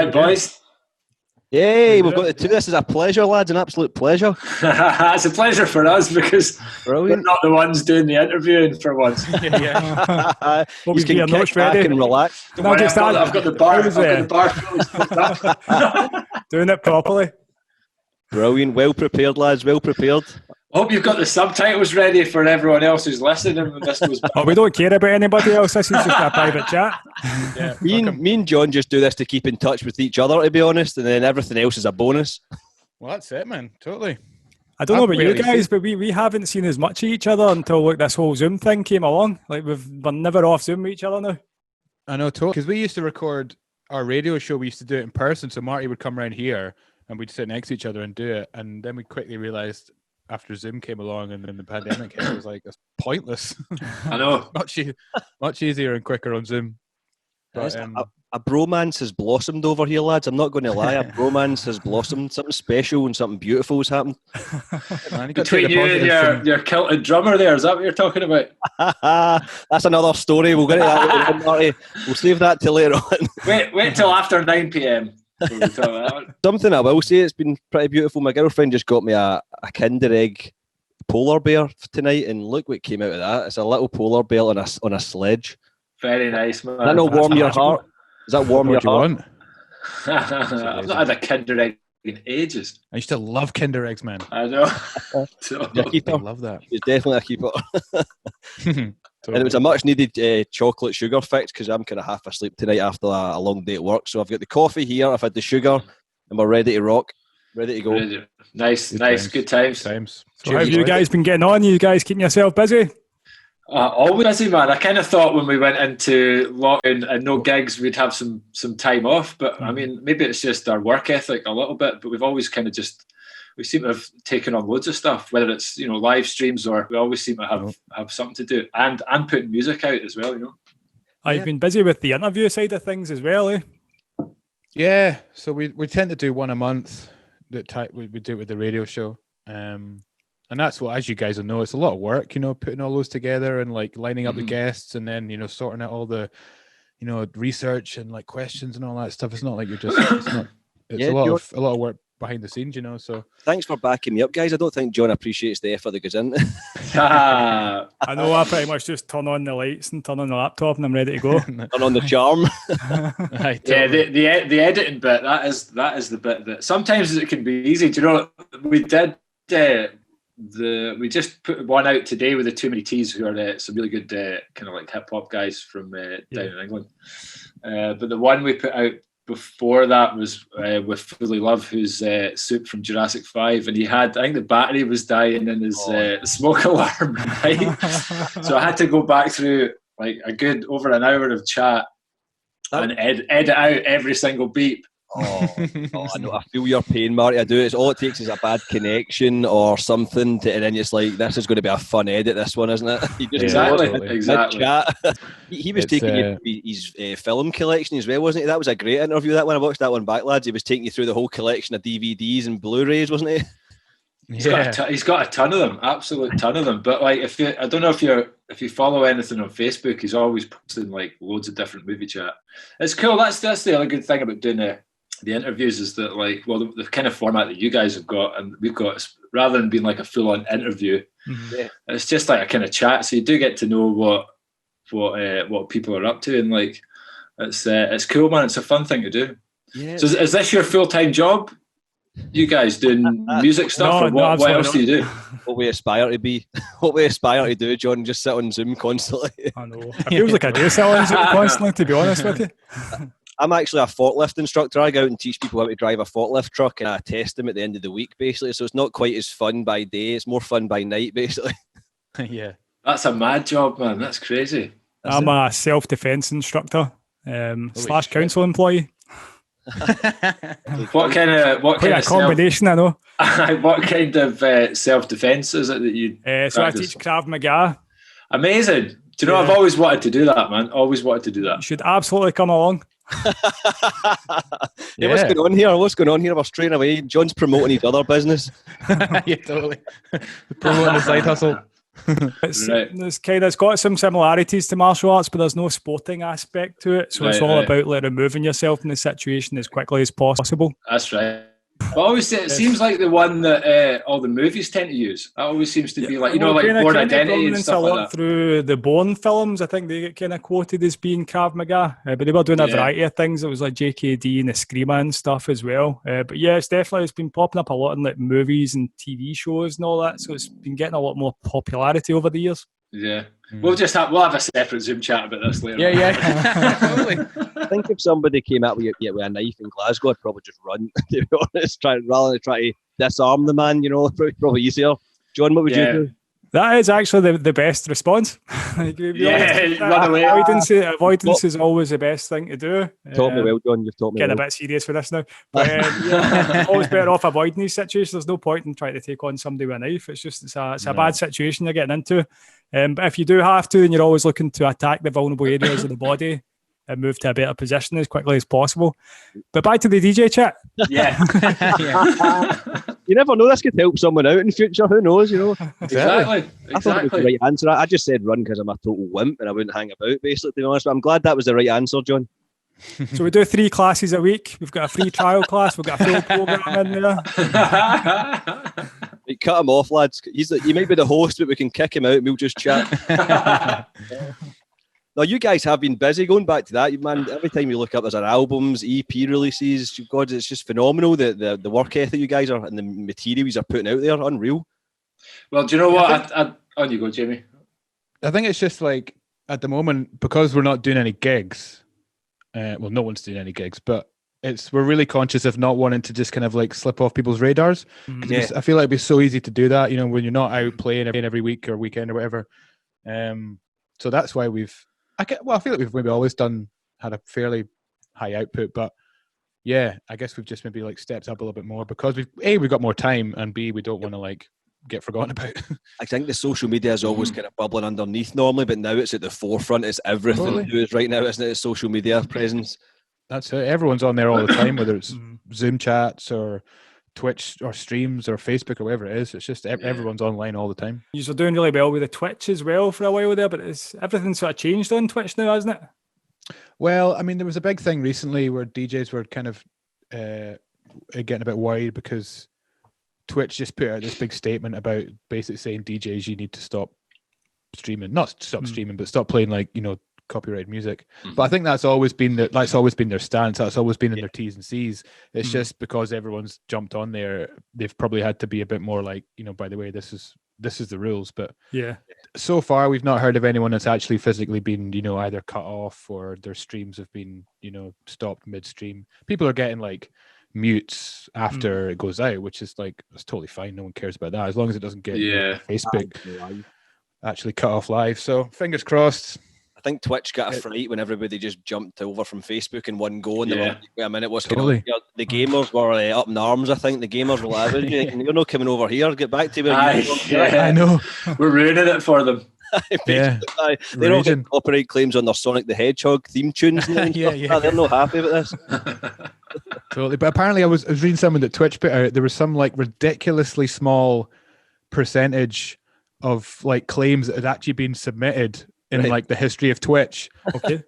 Right, boys. Yay, we've got the two. This is a pleasure, lads, an absolute pleasure. It's a pleasure for us because Brilliant. we're not the ones doing the interviewing for once. Yeah. Well, You can kick back and relax. Don't worry, I've got the bar. I've got the bar fully up. Doing it properly. Brilliant. Well prepared, lads. Well prepared. I hope you've got the subtitles ready for everyone else who's listening when this goes back. Oh, we don't care about anybody else. This is just a private chat. Yeah, Me and John just do this to keep in touch with each other, to be honest, and then everything else is a bonus. Well, that's it, man. Totally. I don't know about you guys, but we haven't seen as much of each other until like this whole Zoom thing came along. Like we're never off Zoom with each other now. I know, totally. Because we used to record our radio show. We used to do it in person. So Marty would come around here and we'd sit next to each other and do it. And then we quickly realized after Zoom came along and then the pandemic hit, it was like, it's pointless. I know. much easier and quicker on Zoom. But, a bromance has blossomed over here, lads. I'm not going to lie. A bromance has blossomed. Something special and something beautiful has happened. Man, Between you and your kilted drummer there, is that what you're talking about? That's another story. We'll get to that later, Marty. We'll save that till later on. Wait till after 9 p.m. Something I will say, it's been pretty beautiful. My girlfriend just got me a Kinder Egg polar bear tonight, and look what came out of that. It's a little polar bear on a sledge. Very nice, man. Does that not warm your heart? Does that warm your heart? I've not had a Kinder Egg in ages. I used to love Kinder Eggs, man. I know. A keeper. I love that. It's definitely a keeper. And it was a much needed chocolate sugar fix because I'm kind of half asleep tonight after a long day at work. So I've got the coffee here, I've had the sugar, and we're ready to rock, ready to go. Nice, good times. So how have you guys been getting on? You guys keeping yourself busy? Always busy, man. I kind of thought when we went into lockdown and no gigs, we'd have some time off. But I mean, maybe it's just our work ethic a little bit. But we've always kind of we seem to have taken on loads of stuff, whether it's live streams or we always seem to have something to do and putting music out as well. I've been busy with the interview side of things as well. Yeah, so we tend to do one a month. That we do it with the radio show. And that's what, as you guys will know, it's a lot of work, putting all those together and like lining up the guests and then, sorting out all the, research and like questions and all that stuff. It's not like you're just, it's a lot of work behind the scenes, so. Thanks for backing me up, guys. I don't think John appreciates the effort that goes in. I know I pretty much just turn on the lights and turn on the laptop and I'm ready to go. Turn on the charm. Yeah, the editing bit, that is the bit that sometimes it can be easy. Do you know, we did, we just put one out today with the Too Many Teas, who are some really good kind of like hip hop guys from down in England. But the one we put out before that was with Fully Love, who's Soup from Jurassic 5, and I think the battery was dying in his smoke alarm, right? So I had to go back through like a good over an hour of chat and edit out every single beep. I know. I feel your pain, Marty. I do. It's all it takes is a bad connection or something, and then it's like, this is going to be a fun edit. This one, isn't it? Exactly. He was taking his film collection as well, wasn't he? That was a great interview. That one, I watched that one back, lads. He was taking you through the whole collection of DVDs and Blu-rays, wasn't he? He's got a ton of them, absolute ton of them. But like, I don't know if you follow anything on Facebook, he's always posting like loads of different movie chat. It's cool. That's the other good thing about doing the interviews is that like, well, the kind of format that you guys have got and we've got, rather than being like a full-on interview, it's just like a kind of chat. So you do get to know what people are up to, and like it's cool, man. It's a fun thing to do. Yeah. So is this your full-time job? You guys doing music stuff, or what else do you do? What we aspire to be, what we aspire to do, John, just sit on Zoom constantly. I know. It feels like I do sit on Zoom constantly, to be honest with you. I'm actually a forklift instructor. I go out and teach people how to drive a forklift truck, and I test them at the end of the week, basically. So it's not quite as fun by day; it's more fun by night, basically. Yeah, that's a mad job, man. That's crazy. I'm a self-defense instructor / council employee. What kind of combination? I know. What kind of self-defense is it that you? So I teach Krav Maga. Amazing. Do you know, I've always wanted to do that, man. Always wanted to do that. You should absolutely come along. What's going on here? We're straying away. John's promoting his other business. Yeah, totally. Promoting the side hustle. It's got some similarities to martial arts, but there's no sporting aspect to it. So it's all about like removing yourself from the situation as quickly as possible. That's right. But always it seems like the one that all the movies tend to use. That always seems to be like, like Born Identity and stuff like that. Through the Bourne films, I think they get kind of quoted as being Krav Maga, but they were doing a variety of things. It was like JKD and the Screamer and stuff as well. But yeah, it's been popping up a lot in like movies and TV shows and all that. So it's been getting a lot more popularity over the years. Yeah. We'll have a separate Zoom chat about this later. Yeah. Totally. I think if somebody came out with a knife in Glasgow, I'd probably just run, to be honest, rather than try to disarm the man, probably easier. John, what would you do? That is actually the best response. Run away. Avoidance is always the best thing to do. Taught me well, John. You've taught me getting a bit serious for this now. But, always better off avoiding these situations. There's no point in trying to take on somebody with a knife. It's a bad situation you're getting into. But if you do have to, then you're always looking to attack the vulnerable areas of the body and move to a better position as quickly as possible. But back to the DJ chat. Yeah. You never know, this could help someone out in the future. Who knows, Exactly. I thought it was the right answer. I just said run because I'm a total wimp and I wouldn't hang about, basically, to be honest. But I'm glad that was the right answer, John. So we do 3 classes a week. We've got a free trial class. We've got a full program in there. Cut him off, lads. He might be the host, but we can kick him out and we'll just chat. Now, you guys have been busy. Going back to that, man, every time you look up, there's albums, EP releases. God, it's just phenomenal, the work ethic you guys are and the materials you're putting out there. Unreal. Well, do you know what? On you go, Jamie. I think it's just like, at the moment, because we're not doing any gigs, no one's doing any gigs, but we're really conscious of not wanting to just kind of like slip off people's radars. I feel like it'd be so easy to do that, when you're not out playing every week or weekend or whatever. So that's why I feel like we've maybe always had a fairly high output, but yeah, I guess we've just maybe like stepped up a little bit more because we've got more time, and B, we don't want to like get forgotten about. I think the social media is always kind of bubbling underneath normally, but now it's at the forefront. It's everything we do is right now, isn't it? It's social media presence. That's it. Everyone's on there all the time, whether it's Zoom chats or Twitch or streams or Facebook or whatever it is. It's just everyone's online all the time. You're doing really well with the Twitch as well for a while there, but everything sort of changed on Twitch now, hasn't it? Well, I mean, there was a big thing recently where DJs were kind of getting a bit worried because Twitch just put out this big statement about basically saying DJs, you need to stop streaming, not stop streaming, but stop playing like, copyrighted music. But I think that's always been their stance. That's always been in their T's and C's. It's just because everyone's jumped on there, they've probably had to be a bit more like, by the way, this is the rules. But yeah, so far we've not heard of anyone that's actually physically been, either cut off or their streams have been, stopped midstream. People are getting like mutes after it goes out, which is like, it's totally fine. No one cares about that as long as it doesn't get Facebook actually cut off live. So fingers crossed. I think Twitch got a fright when everybody just jumped over from Facebook in one go, and they were like, wait a minute, what's going on? The gamers were up in arms. I think the gamers were like, you're not coming over here, get back to where you are. I know. We're ruining it for them. They're all getting copyright claims on their Sonic the Hedgehog theme tunes. And they're not happy with this. Totally. But apparently I was reading something that Twitch put out. There was some like ridiculously small percentage of like claims that had actually been submitted in like the history of Twitch. Okay.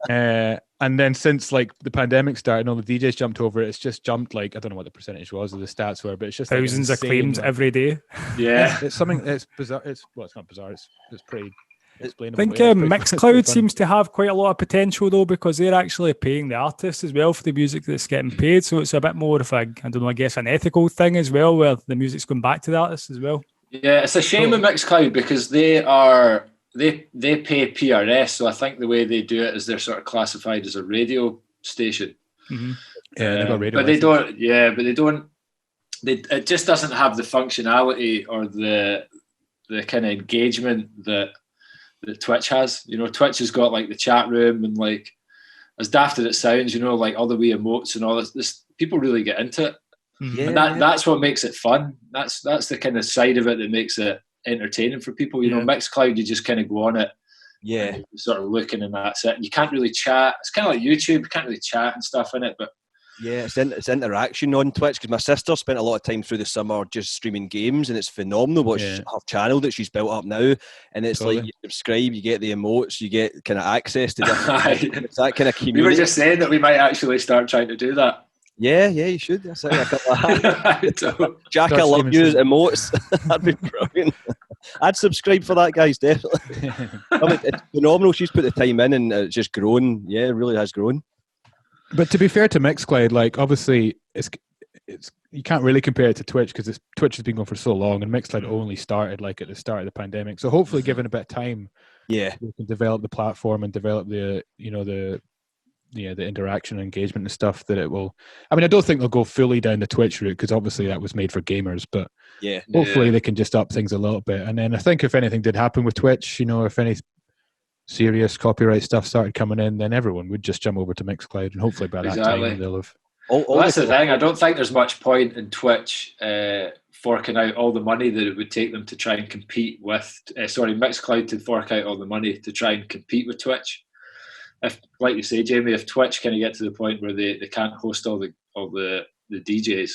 And then since like the pandemic started and all the DJs jumped over it, it's just jumped like, I don't know what the percentage was or the stats were, but it's just thousands of claims every day. Yeah. It's something, it's bizarre. It's not bizarre. It's pretty explainable. I think Mixcloud seems to have quite a lot of potential though, because they're actually paying the artists as well for the music that's getting paid. So it's a bit more of I guess an ethical thing as well, where the music's going back to the artists as well. Yeah, it's a shame with Mixcloud because they pay PRS, so I think the way they do it is they're sort of classified as a radio station. Yeah, they've got radio but license. they don't. It just doesn't have the functionality or the kind of engagement that Twitch has. Twitch has got like the chat room and like, as daft as it sounds, like all the wee emotes and all this. People really get into it, and that's what makes it fun. That's the kind of side of it that makes it entertaining for people. Mixcloud, you just kind of go on it, sort of looking, and that's it. You can't really chat. It's kind of like YouTube, you can't really chat and stuff in it, but Yeah, it's interaction on Twitch, because my sister spent a lot of time through the summer just streaming games, and it's phenomenal what her channel that she's built up now. And it's like, you subscribe, you get the emotes, you get kind of access to different it's that kind of community. We were just saying that we might actually start trying to do that. Yeah, you should. That's it. Shaka Loves You emotes. That'd be brilliant. I'd subscribe for that, guys, definitely. I mean, it's phenomenal. She's put the time in, and it's just grown. Yeah, it really has grown. But to be fair to Mixcloud, like, obviously it's you can't really compare it to Twitch, because Twitch has been going for so long, and Mixcloud only started like at the start of the pandemic. So hopefully, given a bit of time, we can develop the platform and develop the interaction and engagement and stuff that it will. I mean, I don't think they'll go fully down the Twitch route, because obviously that was made for gamers, but hopefully they can just up things a little bit. And then I think if anything did happen with Twitch, if any serious copyright stuff started coming in, then everyone would just jump over to Mixcloud, and hopefully by that time they'll have. Well, that's the thing. I don't think there's much point in Twitch forking out all the money that it would take them to try and compete with. Mixcloud to fork out all the money to try and compete with Twitch. If, like you say, Jamie, if Twitch kind of get to the point where they can't host all the DJs,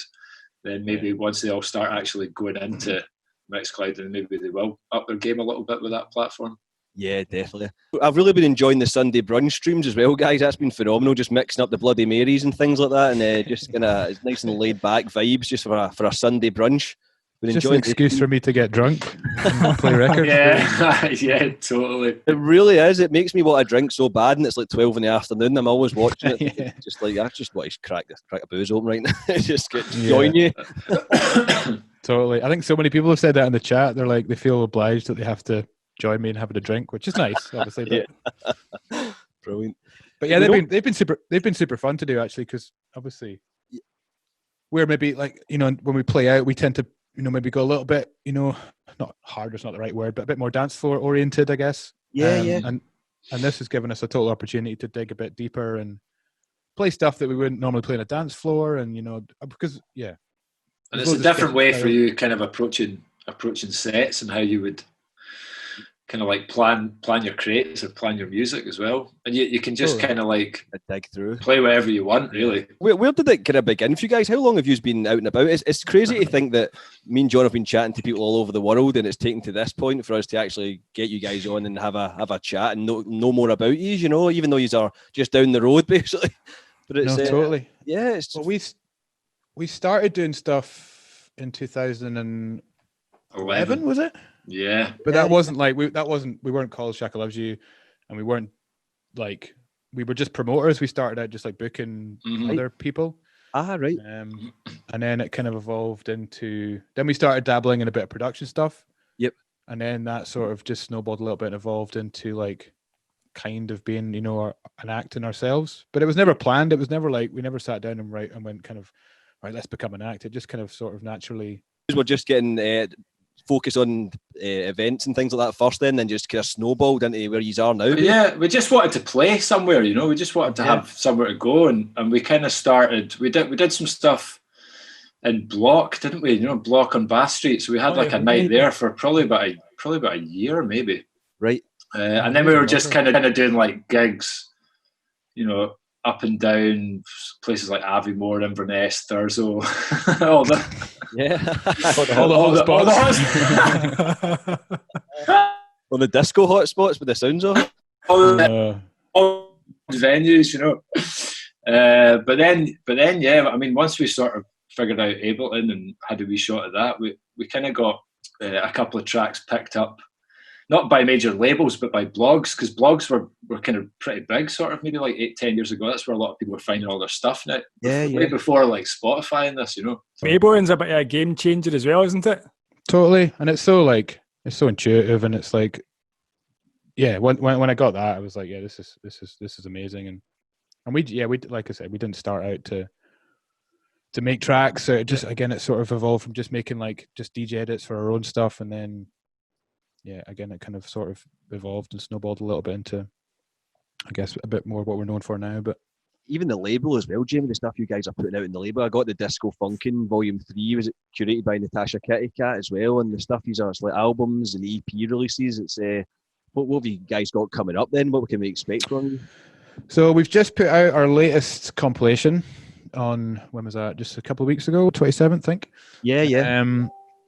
then maybe once they all start actually going into Mixcloud, then maybe they will up their game a little bit with that platform. Yeah, definitely. I've really been enjoying the Sunday brunch streams as well, guys. That's been phenomenal, just mixing up the Bloody Marys and things like that, and just kind of it's nice and laid back vibes just for a Sunday brunch. Been just an excuse for me to get drunk and not play records. Yeah, totally. It really is. It makes me want to drink so bad, and it's like 12 in the afternoon. I'm always watching it. Just like, I just want to crack a booze open right now. Just join you. Totally. I think so many people have said that in the chat. They're like, they feel obliged that they have to join me in having a drink, which is nice, obviously. But, brilliant. But yeah, they've been super fun to do, actually, because obviously we're maybe like, when we play out, we tend to maybe go a little bit, not harder, it's not the right word, but a bit more dance floor oriented, I guess. Yeah. And this has given us a total opportunity to dig a bit deeper and play stuff that we wouldn't normally play on a dance floor, and because and it's a different way for you kind of approaching sets, and how you would kind of like plan your crates or plan your music as well, and you can just kind of like dig through, play whatever you want, really. Where did it kind of begin for you guys? How long have you been out and about? It's crazy to think that me and John have been chatting to people all over the world, and it's taken to this point for us to actually get you guys on and have a chat and know more about you. Even though you are just down the road, basically. But it's totally. Yeah, it's we started doing stuff in 2011, was it? Yeah, but that wasn't like we weren't called Shaka Loves You, and we weren't like, we were just promoters. We started out just like booking other people. Right. And then it kind of evolved into, then we started dabbling in a bit of production stuff. Yep. And then that sort of just snowballed a little bit and evolved into like kind of being, an act in ourselves. But it was never planned. It was never like, we never sat down and went kind of, right, let's become an act. It just kind of sort of naturally. We're just getting focus on events and things like that first, then just kind of snowballed into where you are now. Yeah, we just wanted to play somewhere, we just wanted to have somewhere to go, and we kind of started, we did some stuff in Block, didn't we? Block on Bath Street, so we had a night there for probably about a year, maybe. Right. And then we were just kind of doing like gigs, up and down places like Aviemore, Inverness, Thurso, all the all the disco hotspots with the sounds of it. All the venues, But then, yeah. I mean, once we sort of figured out Ableton and had a wee shot at that, we kind of got a couple of tracks picked up. Not by major labels, but by blogs, because blogs were kind of pretty big, sort of maybe like 8-10 years ago. That's where a lot of people were finding all their stuff now. Way before like Spotify and this, Ableton's a bit of a game changer as well, isn't it? Totally, and it's so intuitive, and it's like, when I got that, I was like, yeah, this is amazing, and we like I said, we didn't start out to make tracks. So it sort of evolved from just making like just DJ edits for our own stuff, and then. Yeah, again, it kind of sort of evolved and snowballed a little bit into, I guess, a bit more what we're known for now. But even the label as well, Jamie, the stuff you guys are putting out in the label. I got the Disco Funkin' Volume 3, was it curated by Natasha Katt as well, and the stuff these are, it's like albums and EP releases. It's what have you guys got coming up then? What can we expect from you? So we've just put out our latest compilation, on, when was that? Just a couple of weeks ago, 27th, I think. Yeah.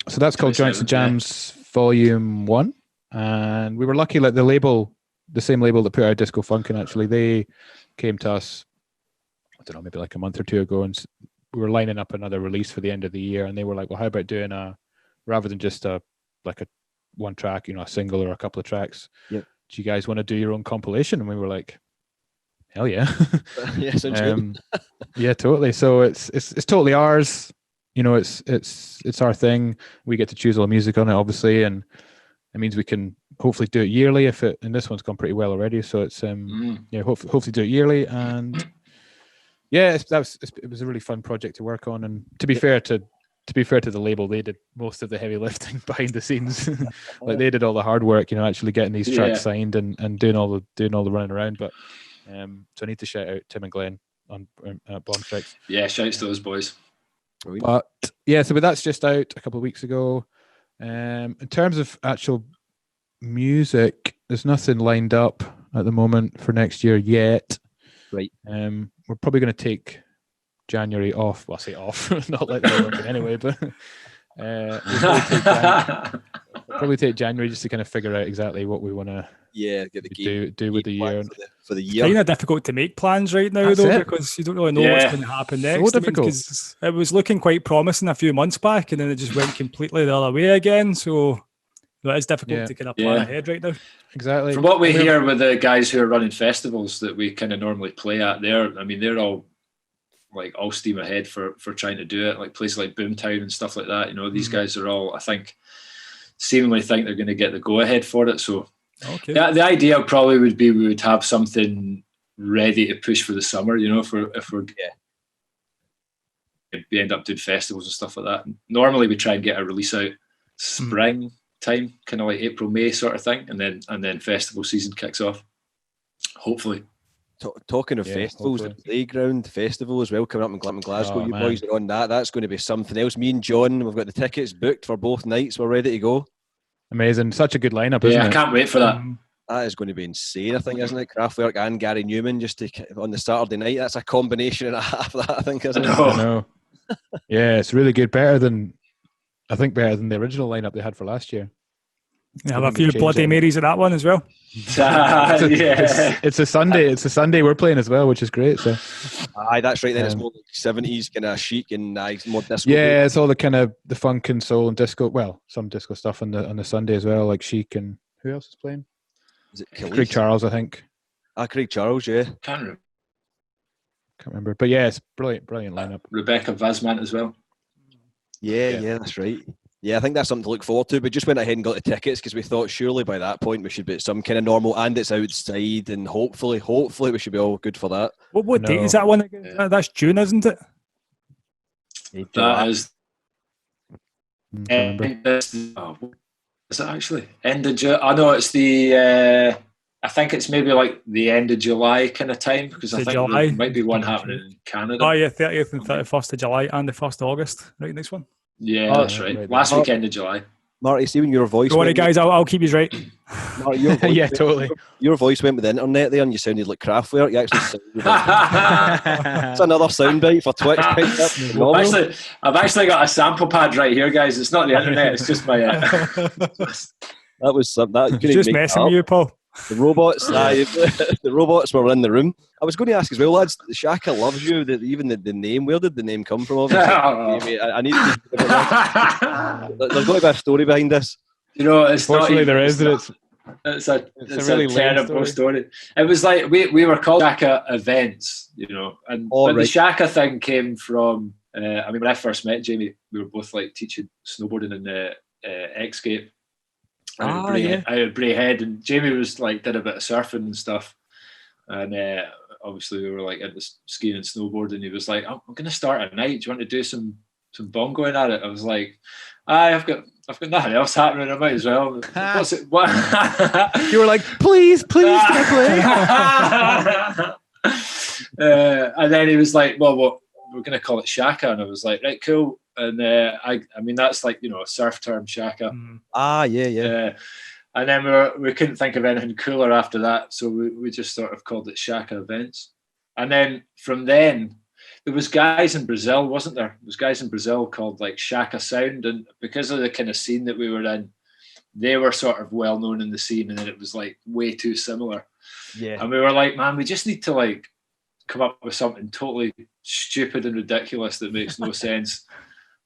So that's called Joints and Jams Volume 1. And we were lucky, like the same label that put out Disco Funkin', actually, they came to us, I don't know, maybe like a month or two ago, and we were lining up another release for the end of the year, and they were like, well, how about doing rather than just a one track, a single or a couple of tracks, do you guys want to do your own compilation? And we were like, hell yeah. Yeah, sounds good. Yeah, totally. So it's totally ours. It's our thing. We get to choose all the music on it, obviously, and it means we can hopefully do it yearly and this one's gone pretty well already. So it's hopefully do it yearly. And yeah, it was a really fun project to work on. And to be fair to the label, they did most of the heavy lifting behind the scenes. Like they did all the hard work, actually getting these tracks signed and doing all the running around. But so I need to shout out Tim and Glenn on Bomb Strikes. Yeah, shouts to those boys. But yeah, so that's just out a couple of weeks ago. In terms of actual music, there's nothing lined up at the moment for next year yet. Right. We're probably going to take January off. Well, I say off, not like that anyway, but we'll probably take January just to kind of figure out exactly what we want to get the do with the year. For the year. It's kind of difficult to make plans right now, because you don't really know what's going to happen next. So difficult. Because it was looking quite promising a few months back, and then it just went completely the other way again. So it's difficult to kind of plan ahead right now. Exactly. From what we hear with the guys who are running festivals that we kind of normally play at, they're all like all steam ahead for trying to do it. Like places like Boomtown and stuff like that. These guys are all, I think, seemingly think they're going to get the go ahead for it. So. Okay. The idea probably would be we would have something ready to push for the summer, if we end up doing festivals and stuff like that. Normally we try and get a release out spring time, kind of like April, May sort of thing, and then festival season kicks off. Hopefully. Talking of festivals, the Playground Festival as well coming up in Glasgow. Boys are on that. That's going to be something else. Me and John, we've got the tickets booked for both nights. We're ready to go. Amazing. Such a good lineup, isn't it? I can't wait for that. That is going to be insane, I think, isn't it? Kraftwerk and Gary Numan just on the Saturday night. That's a combination and a half, that, I think, isn't it? I know. Yeah, it's really good. Better than the original lineup they had for last year. They have a few Bloody Marys at that one as well. It's a Sunday. It's a Sunday we're playing as well, which is great. So, that's right. Then it's more like 70s kind of chic and more disco. Yeah, it's all the kind of the funk and soul and disco. Well, some disco stuff on the Sunday as well, like Chic and who else is playing? Is it Craig Charles, I think. Craig Charles, yeah. Can't remember, but yeah, it's brilliant lineup. Rebecca Vazman as well. Yeah, that's right. Yeah, I think that's something to look forward to. But just went ahead and got the tickets because we thought surely by that point we should be at some kind of normal, and it's outside, and hopefully we should be all good for that. What date is that one again? That's June, isn't it? That is. Is it actually end of June? I know it's the. I think it's maybe like the end of July kind of time, because I think there might be one happening in Canada. Oh yeah, 30th and 31st of July and the 1st of August. Right, next one. Yeah, that's right. Last weekend of July. Marty, see when your voice. Don't worry, guys. I'll keep you right. Marty, your voice totally. Your voice went with the internet there, and you sounded like Kraftwerk. You actually sounded like it's another soundbite for Twitch. I've actually got a sample pad right here, guys. It's not the internet. It's just my. That was that. Just messing with you, Paul. The robots, the robots were in the room. I was going to ask as well, lads. Shaka Loves You. Even the name. Where did the name come from? Obviously, I need to. There's got to be a story behind this. It's fortunately there is. It's a really terrible story. It was like we were called Shaka Events, but the Shaka thing came from. When I first met Jamie, we were both like teaching snowboarding in the X-Gape. Out of Braehead, and Jamie was like did a bit of surfing and stuff, and obviously we were like into skiing and snowboarding. And he was like, "I'm going to start a night. Do you want to do some bongoing at it?" I was like, "I've got nothing else happening. I might as well." What's it? What? You were like, "Please, can I play?" And then he was like, "Well, we're going to call it Shaka," and I was like, "Right, cool." And that's like a surf term, Shaka. Yeah. And then we couldn't think of anything cooler after that, so we just sort of called it Shaka Events. And then from then, there was guys in Brazil, wasn't there? There was guys in Brazil called like Shaka Sound, and because of the kind of scene that we were in, they were sort of well known in the scene, and then it was like way too similar. Yeah. And we were like, man, we just need to like come up with something totally stupid and ridiculous that makes no sense.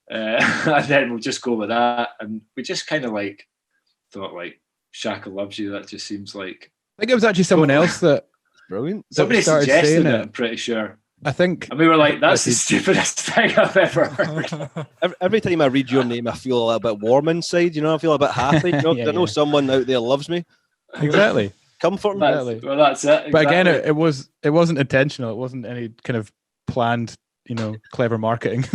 And then we'll just go with that. And we just kind of like thought like Shaka Loves You. That just seems like, I think it was actually someone else that brilliant. Somebody suggested it, I'm pretty sure. I think. And we were like, that's the stupidest thing I've ever heard. Every time I read your name, I feel a little bit warm inside, you know, I feel a bit happy. You know, I know someone out there loves me. Exactly. Comfort me. Well, that's it. Exactly. But again, it wasn't intentional. It wasn't any kind of planned, you know, clever marketing.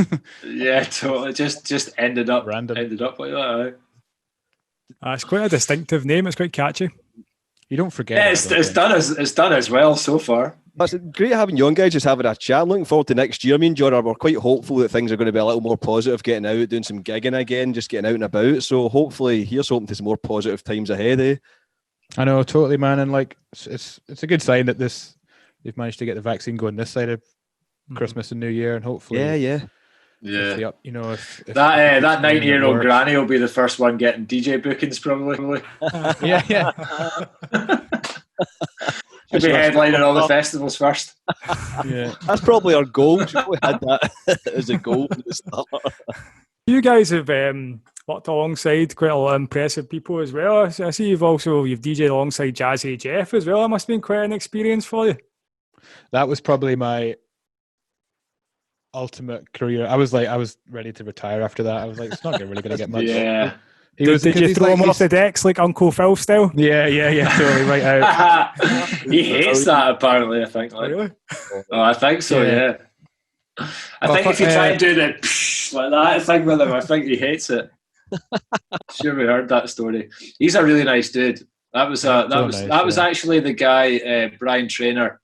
Yeah, totally. Just ended up random. Ended up like that. It's quite a distinctive name. It's quite catchy. You don't forget. Yeah, it's done as well so far. It's great having you on, guys, just having a chat. I'm looking forward to next year. Me and Jordan were quite hopeful that things are going to be a little more positive, getting out, doing some gigging again, just getting out and about. So hopefully here's hoping to some more positive times ahead, eh? I know, totally, man. And like, it's a good sign that they've managed to get the vaccine going this side of Christmas and New Year, and hopefully, yeah. You know, if that 90-year-old granny will be the first one getting DJ bookings, probably. yeah. She'll be headlining all the festivals first. Yeah, that's probably our goal. We had that as a goal at the start. You guys have worked alongside quite a lot of impressive people as well. I see you've DJed alongside Jazzy Jeff as well. That must have been quite an experience for you. That was probably my ultimate career. I was ready to retire after that. I was like, it's not really going to get much. Yeah. Did you throw him off the decks like Uncle Phil style? Yeah, totally right out. He hates that, apparently, I think. Like. Really? Oh, I think so, yeah. I think if you try and do the psh like that thing with him, I think he hates it. Sure, we heard that story. He's a really nice dude. That was actually the guy, Brian Traynor,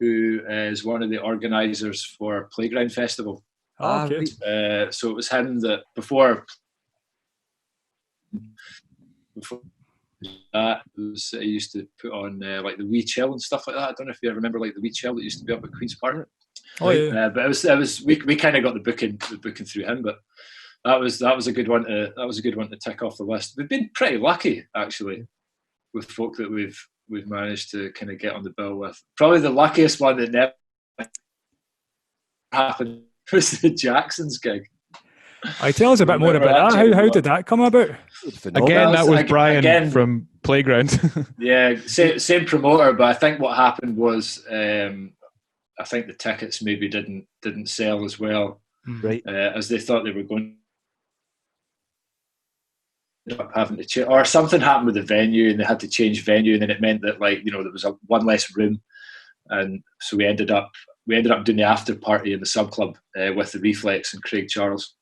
who is one of the organisers for Playground Festival. Oh, okay. So it was him that before that he used to put on like the Wee Chill and stuff like that. I don't know if you remember like the Wee Chill that used to be up at Queen's Park. Oh yeah. But it was we kind of got the booking through him, but that was a good one to tick off the list. We've been pretty lucky actually with folk that we've managed to kind of get on the bill with. Probably the luckiest one that never happened was the Jacksons gig. Tell us a bit more about that. How did that come about? Again, that was Brian from Playground. Yeah, same promoter, but I think what happened was I think the tickets maybe didn't sell as well as they thought they were going. Up having to change, or something happened with the venue, and they had to change venue, and then it meant that there was one less room, and so we ended up doing the after party in the sub club with the Reflex and Craig Charles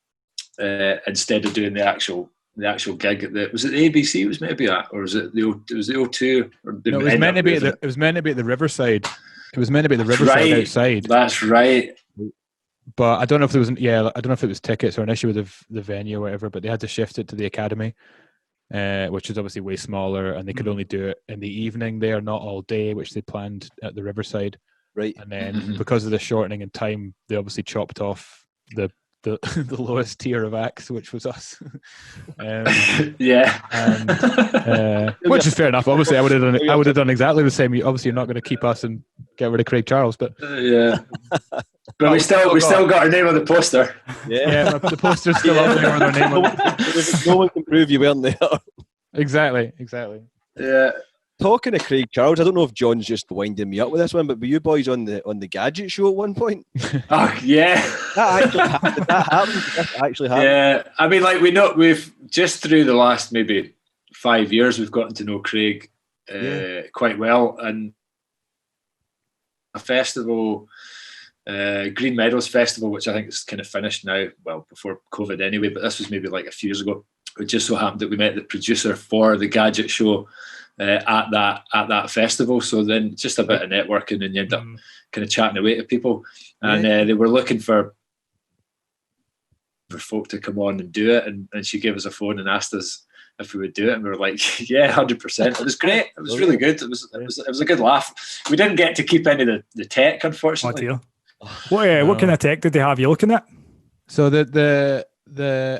instead of doing the actual gig at was it the ABC it was meant to be at, or was it the O2? It was meant to be at the Riverside. It was meant to be at the Riverside outside. That's right. But I don't know if there was I don't know if it was tickets or an issue with the venue or whatever, but they had to shift it to the Academy, which is obviously way smaller, and they could only do it in the evening there, not all day, which they planned at the Riverside. Right. And then because of the shortening in time, they obviously chopped off the lowest tier of acts, which was us. Yeah. And, which is fair enough. Obviously, I would have done exactly the same. Obviously, you're not going to keep us and get rid of Craig Charles, but yeah. But we still got our name on the poster. Yeah, the poster's still up there with our name on it. No one can prove you weren't there. Exactly. Yeah. Talking to Craig Charles, I don't know if John's just winding me up with this one, but were you boys on the Gadget show at one point? Oh yeah. Did that happen? Did that actually happen? Yeah. I mean, like we've just through the last maybe 5 years, we've gotten to know Craig quite well, and a festival. Green Meadows Festival, which I think is kind of finished now, well, before COVID anyway, but this was maybe like a few years ago. It just so happened that we met the producer for the Gadget show at that festival. So then just a bit of networking, and you end up kind of chatting away to people. And they were looking for folk to come on and do it. And she gave us a phone and asked us if we would do it, and we were like, yeah, 100%. It was great. It was really good. It was a good laugh. We didn't get to keep any of the tech, unfortunately. What kind of tech did they have you looking at? So the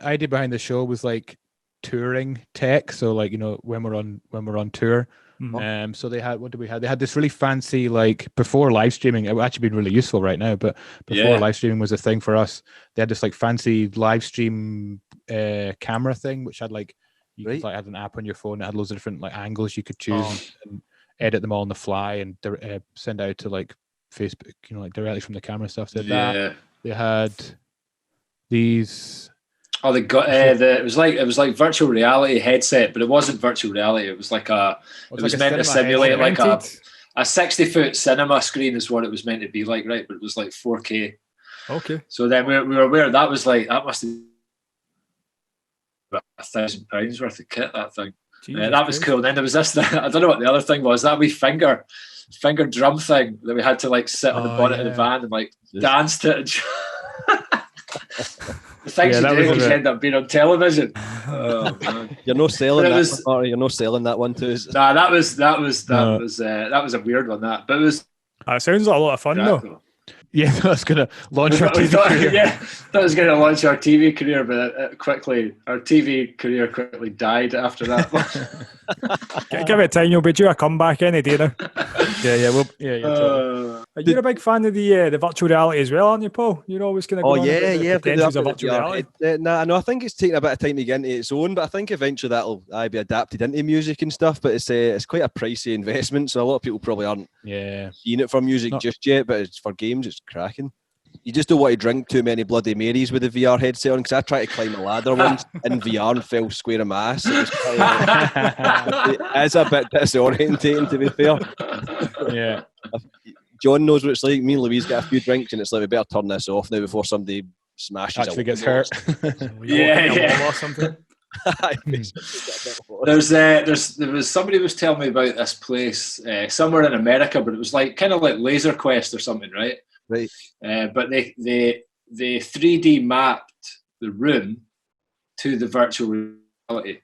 idea behind the show was like touring tech. So like, when we're on tour. Mm-hmm. So they had, what did we have? They had this really fancy, like, before live streaming. It would actually been really useful right now, but before live streaming was a thing for us. They had this like fancy live stream camera thing, which had like could, like, had an app on your phone that had loads of different like angles you could choose and edit them all on the fly and send out to like Facebook, like directly from the camera stuff. They had that. They had these. Oh, they got it was like virtual reality headset, but it wasn't virtual reality. It was like it was meant to simulate like a 60-foot cinema screen is what it was meant to be like, right? But it was like 4K. Okay. So then we were aware that was like, that must have been about £1,000 worth of kit, that thing. That was cool. And then there was this, I don't know what the other thing was, that wee finger drum thing that we had to like sit on the bonnet of the van and like dance to it. The things you do is end up being on television. Oh, man. You're not selling that one, you're not selling that one to us. Nah, that was a weird one. That, but it was. It sounds like a lot of fun though. Yeah, that's going to launch our TV career. Yeah, that was going to launch our TV career, but our TV career quickly died after that. Give it time, you'll be due a comeback any day now. Totally. You're a big fan of the virtual reality as well, aren't you, Paul? You're always going to go the potentials of virtual reality. No, I think it's taking a bit of time to get into its own, but I think eventually that'll be adapted into music and stuff. But it's quite a pricey investment, so a lot of people probably aren't seeing it for music just yet. But it's for games, it's cracking. You just don't want to drink too many Bloody Marys with the VR headset on, because I tried to climb a ladder once in VR and fell square of my ass. It's a bit disorientating, to be fair. Yeah. John knows what it's like. Me and Louise get a few drinks and it's like, we better turn this off now before somebody smashes actually gets hurt. Or something. There was somebody was telling me about this place somewhere in America, but it was like kind of like Laser Quest or something, right? Right. But they 3D mapped the room to the virtual reality.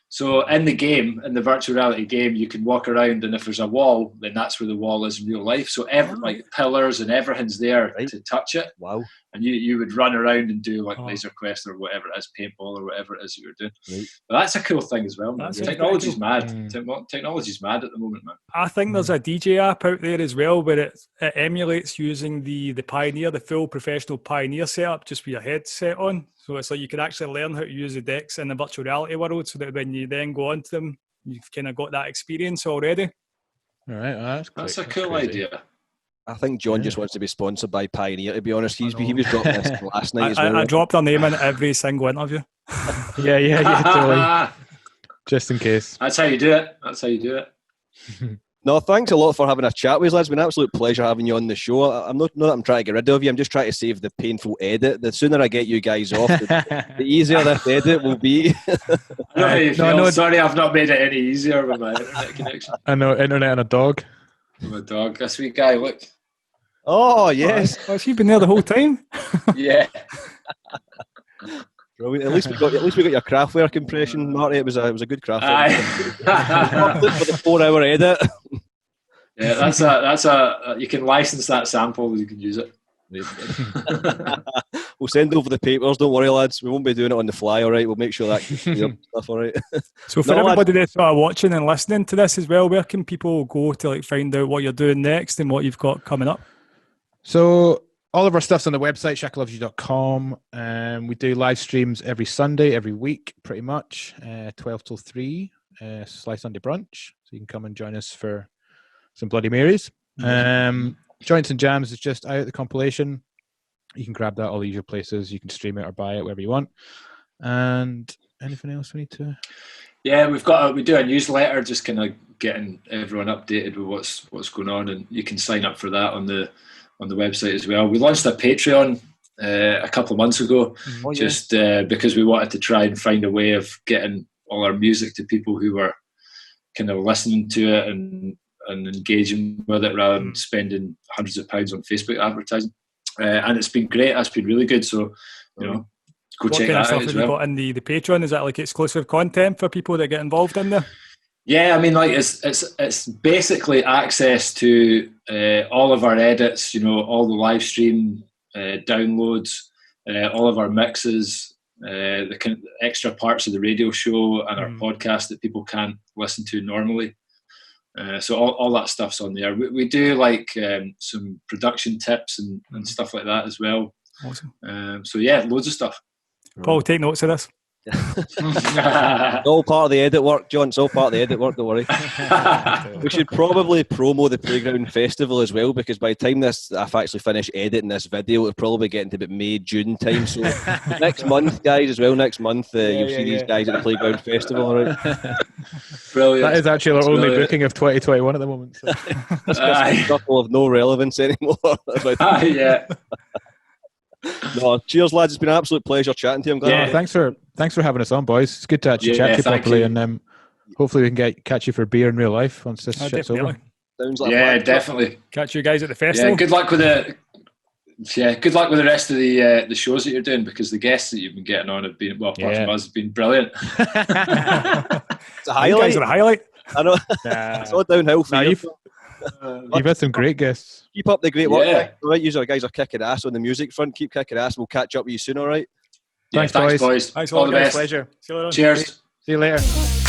So in the virtual reality game, you can walk around, and if there's a wall, then that's where the wall is in real life. So like pillars and everything's there to touch it. Wow. And you would run around and do like Laser Quest or whatever it is, paintball or whatever it is you were doing. Right. But that's a cool thing as well, man. Technology's mad. Technology's mad at the moment, man. I think there's a DJ app out there as well where it emulates using the Pioneer, the full professional Pioneer setup, just with your headset on. So it's like you can actually learn how to use the decks in the virtual reality world, so that when you then go onto them, you've kind of got that experience already. All right, that's a cool idea. I think John just wants to be sponsored by Pioneer, to be honest. He was dropping this last night as well. I dropped their name in every single interview. Yeah, totally. Just in case. That's how you do it. No, thanks a lot for having a chat with us, lads. It's been an absolute pleasure having you on the show. I'm not that I'm trying to get rid of you. I'm just trying to save the painful edit. The sooner I get you guys off, the easier this edit will be. Sorry, I've not made it any easier with my internet connection. I know, internet and a dog. I'm a dog. This wee guy, look. Oh, yes. Has he been there the whole time? Yeah. Brilliant. At least we got your Kraftwerk impression, Marty. It was a good Kraftwerk. For the 4-hour edit. Yeah, that's a. You can license that sample. You can use it. We'll send over the papers. Don't worry, lads. We won't be doing it on the fly. All right. We'll make sure that stuff. All right. So for everybody that's watching and listening to this as well, where can people go to like find out what you're doing next and what you've got coming up? So all of our stuff's on the website, shakalovesyu.com. We do live streams every Sunday, every week, pretty much, 12 till 3, SLY Sunday Brunch. So you can come and join us for some Bloody Marys. Joints and Jams is just out, the compilation. You can grab that all the usual places. You can stream it or buy it, wherever you want. And anything else we need to... Yeah, we do a newsletter, just kind of getting everyone updated with what's going on, and you can sign up for that on the website as well. We launched a Patreon a couple of months ago, because we wanted to try and find a way of getting all our music to people who were kind of listening to it and engaging with it rather than spending hundreds of pounds on Facebook advertising. And it's been great. That's been really good. So, go check that out as well. What kind of stuff have you got in the Patreon? Is that like exclusive content for people that get involved in there? Yeah, I mean, like it's basically access to all of our edits, all the live stream downloads, all of our mixes, the kind of extra parts of the radio show and our podcast that people can't listen to normally. So all that stuff's on there. We do like some production tips and stuff like that as well. Awesome. So yeah, loads of stuff. Paul, take notes of this. All part of the edit work, John. It's all part of the edit work, don't worry. We should probably promo the Playground Festival as well, because by the time I've actually finished editing this video, it'll probably get into about May, June time. So next month, guys, as well, next month, you'll see these guys at the Playground Festival, all right? Brilliant. That is actually our only booking of 2021 at the moment. So. This couple of no relevance anymore. Yeah. No, cheers, lads. It's been an absolute pleasure chatting to you. I'm glad. Yeah, thanks for having us on, boys. It's good to actually chat to you properly, and hopefully we can catch you for a beer in real life once this shit's over. Sounds like definitely. Catch you guys at the festival. Yeah, good luck with the rest of the shows that you're doing, because the guests that you've been getting on have been, apart from us, have been brilliant. It's a highlight. You guys are a highlight. I know. It's all downhill for you. You've had some great guests. Keep up the great work. All right, you guys are kicking ass on the music front. Keep kicking ass. We'll catch up with you soon, all right? Thanks, boys. Thanks, all the best. Pleasure. See you later. Cheers. See you later.